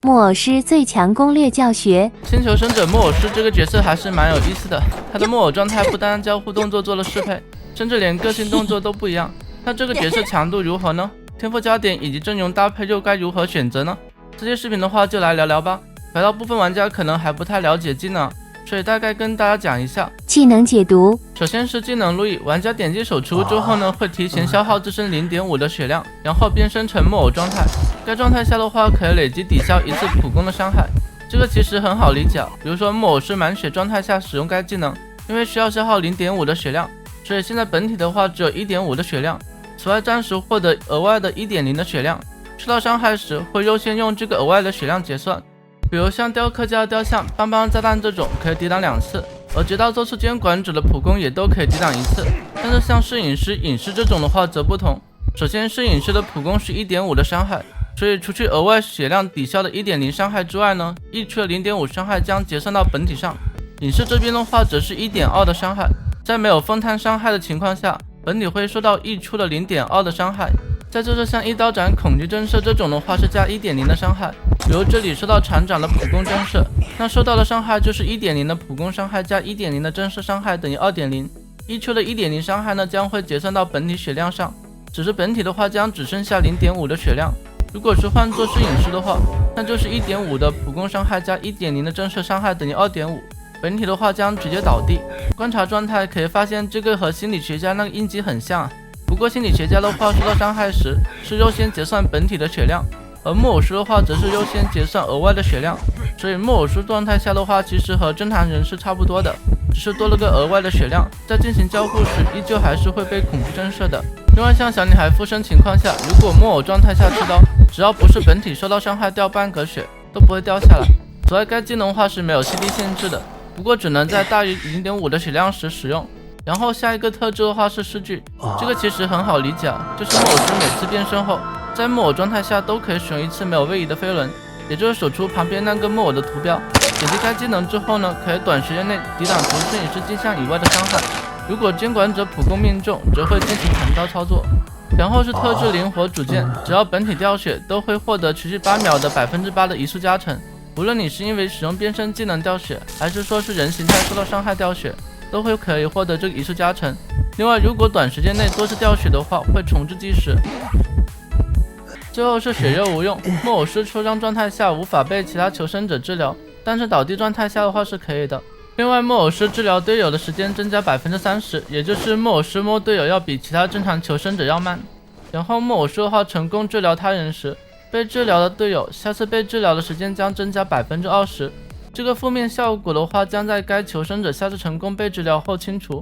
木偶师最强攻略教学。星球生者木偶师这个角色还是蛮有意思的，他的木偶状态不单交互动作做了适配，甚至连个性动作都不一样。那这个角色强度如何呢？天赋加点以及阵容搭配又该如何选择呢？这些视频的话就来聊聊吧。白道部分玩家可能还不太了解技能，所以大概跟大家讲一下技能解读。首先是技能路易，玩家点击手持物之后呢，会提前消耗自身 0.5 的血量，然后变身成木偶状态。该状态下的话，可以累积抵消一次普攻的伤害。这个其实很好理解，比如说木偶是满血状态下使用该技能，因为需要消耗 0.5 的血量，所以现在本体的话只有 1.5 的血量。此外，暂时获得额外的 1.0 的血量，受到伤害时会优先用这个额外的血量结算。比如像雕刻家的雕像、邦邦炸弹这种可以抵挡2次，而绝大多数监管者的普攻也都可以抵挡1次。但是像摄影师、影师这种的话则不同。首先，摄影师的普攻是 1.5 的伤害，所以除去额外血量抵消的 1.0 伤害之外呢，溢出的 0.5 伤害将结算到本体上。影师这边的话则是 1.2 的伤害，在没有分摊伤害的情况下，本体会受到溢出的 0.2 的伤害。再就是像一刀斩、恐惧震慑这种的话是加 1.0 的伤害，比如这里受到船长的普攻震慑，那受到的伤害就是 1.0 的普攻伤害加 1.0 的震慑伤害等于 2.0， 溢出的 1.0 伤害呢将会结算到本体血量上，只是本体的话将只剩下 0.5 的血量。如果是换作是影师的话，那就是 1.5 的普攻伤害加 1.0 的震慑伤害等于 2.5， 本体的话将直接倒地。观察状态可以发现这个和心理学家那个印记很像，不过心理学家的话受到伤害时是优先结算本体的血量，而木偶师的话则是优先结算额外的血量，所以木偶师状态下的话其实和侦探人是差不多的，只是多了个额外的血量，在进行交互时依旧还是会被恐惧震慑的。另外像小女孩附身情况下，如果木偶状态下持刀，只要不是本体受到伤害掉半格血都不会掉下来。此外该技能的话是没有 CD 限制的，不过只能在大于 0.5 的血量时使用。然后下一个特质的话是视距，这个其实很好理解，就是木偶师每次变身后，在木偶状态下都可以使用1次没有位移的飞轮，也就是手出旁边那个木偶的图标。点击该技能之后呢，可以短时间内抵挡除摄影师镜像以外的伤害。如果监管者普攻命中，则会进行弹刀操作。然后是特质灵活主见，只要本体掉血，都会获得持续8秒的 8% 的移速加成。无论你是因为使用变身技能掉血，还是说是人形态受到伤害掉血，都会可以获得这个移速加成。另外，如果短时间内多次掉血的话，会重置计时。最后是血肉无用，木偶师受伤状态下无法被其他求生者治疗，但是倒地状态下的话是可以的。另外，木偶师治疗队友的时间增加 30%， 也就是木偶师摸队友要比其他正常求生者要慢。然后木偶师的话，成功治疗他人时，被治疗的队友下次被治疗的时间将增加 20%。这个负面效果的话，将在该求生者下次成功被治疗后清除。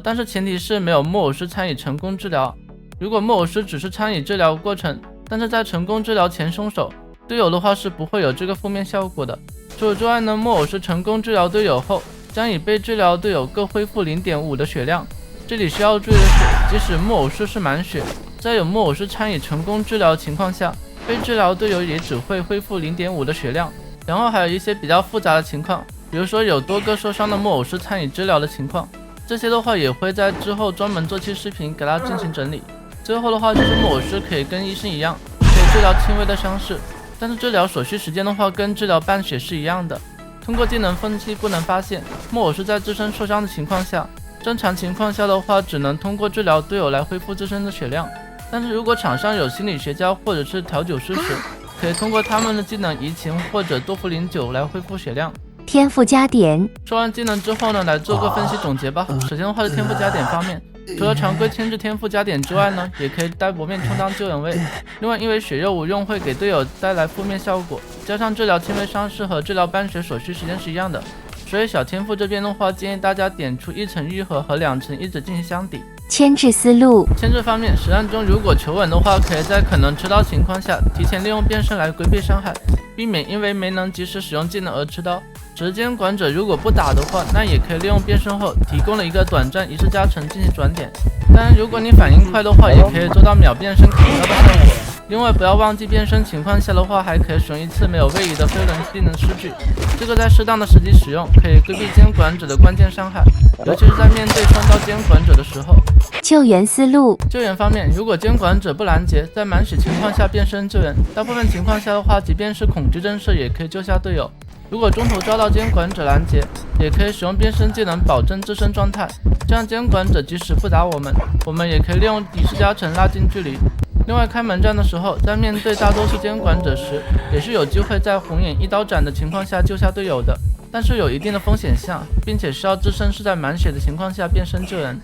但是前提是没有木偶师参与成功治疗。如果木偶师只是参与治疗过程，但是在成功治疗前松手，队友的话是不会有这个负面效果的。除此之外呢，木偶师成功治疗队友后，将与被治疗队友各恢复 0.5 的血量。这里需要注意的是，即使木偶师是满血，在有木偶师参与成功治疗情况下，被治疗队友也只会恢复 0.5 的血量。然后还有一些比较复杂的情况，比如说有多个受伤的木偶师参与治疗的情况，这些的话也会在之后专门做期视频给它进行整理。最后的话就是木偶师可以跟医生一样，可以治疗轻微的伤势，但是治疗所需时间的话跟治疗半血是一样的。通过技能分析不能发现，木偶师在自身受伤的情况下，正常情况下的话只能通过治疗队友来恢复自身的血量，但是如果场上有心理学家或者是调酒师时，可以通过他们的技能移情或者多氟零酒来恢复血量。天赋加点。说完技能之后呢，来做个分析总结吧。首先的话是天赋加点方面，除了常规牵制天赋加点之外呢，也可以带薄面充当救人位。另外因为血肉无用会给队友带来负面效果，加上治疗轻微伤势和治疗半血所需时间是一样的，所以小天赋这边的话建议大家点出1层愈合和2层一指进行相抵。牵制思路。牵制方面，实战中如果求稳的话，可以在可能持刀情况下提前利用变身来规避伤害，避免因为没能及时使用技能而持刀。只是监管者如果不打的话，那也可以利用变身后提供了一个短暂移速加成进行转点。当然如果你反应快的话，也可以做到秒变身砍刀的效果。另外不要忘记变身情况下的话，还可以使用一次没有位移的飞轮技能诗句，这个在适当的时机使用，可以规避监管者的关键伤害，尤其是在面对双刀监管者的时候。救援思路，救援方面，如果监管者不拦截，在满血情况下变身救援，大部分情况下的话，即便是恐惧震慑也可以救下队友。如果中途遭到监管者拦截，也可以使用变身技能保证自身状态，这样监管者即使不打我们也可以利用敌视加成拉近距离。另外开门战的时候，在面对大多数监管者时，也是有机会在红眼一刀斩的情况下救下队友的，但是有一定的风险项，并且需要自身是在满血的情况下变身救人。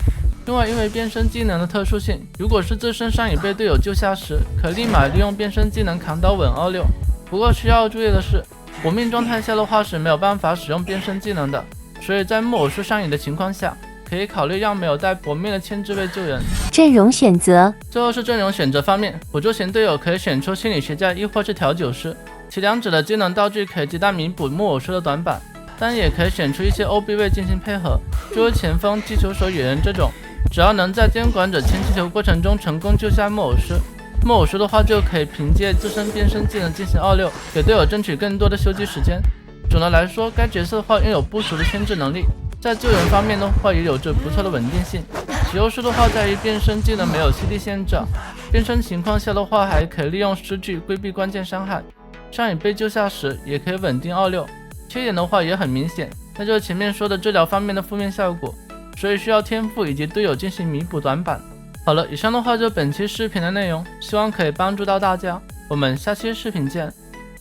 另外因为变身技能的特殊性，如果是自身上已被队友救下时，可立马利用变身技能扛刀稳26。不过需要注意的是，活命状态下的话是没有办法使用变身技能的，所以在木偶术上瘾的情况下，可以考虑让没有带搏命的牵制位救援。阵容选择，最后是阵容选择方面，辅助型队友可以选出心理学家亦或是调酒师，其两者的技能道具可以极大弥补木偶术的短板，但也可以选出一些 OB 位进行配合，诸如前锋、击球手、野人这种，只要能在监管者牵击球过程中成功救下木偶师，木偶师的话就可以凭借自身变身技能进行26，给队友争取更多的休息时间。总的来说，该角色的话拥有不俗的牵制能力，在救援方面的话也有着不错的稳定性。其优势的话在于变身技能没有 CD 限制，变身情况下的话还可以利用诗句规避关键伤害，上瘾被救下时也可以稳定26。缺点的话也很明显，那就是前面说的治疗方面的负面效果，所以需要天赋以及队友进行弥补短板。好了，以上的话就是本期视频的内容，希望可以帮助到大家，我们下期视频见，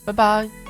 拜拜。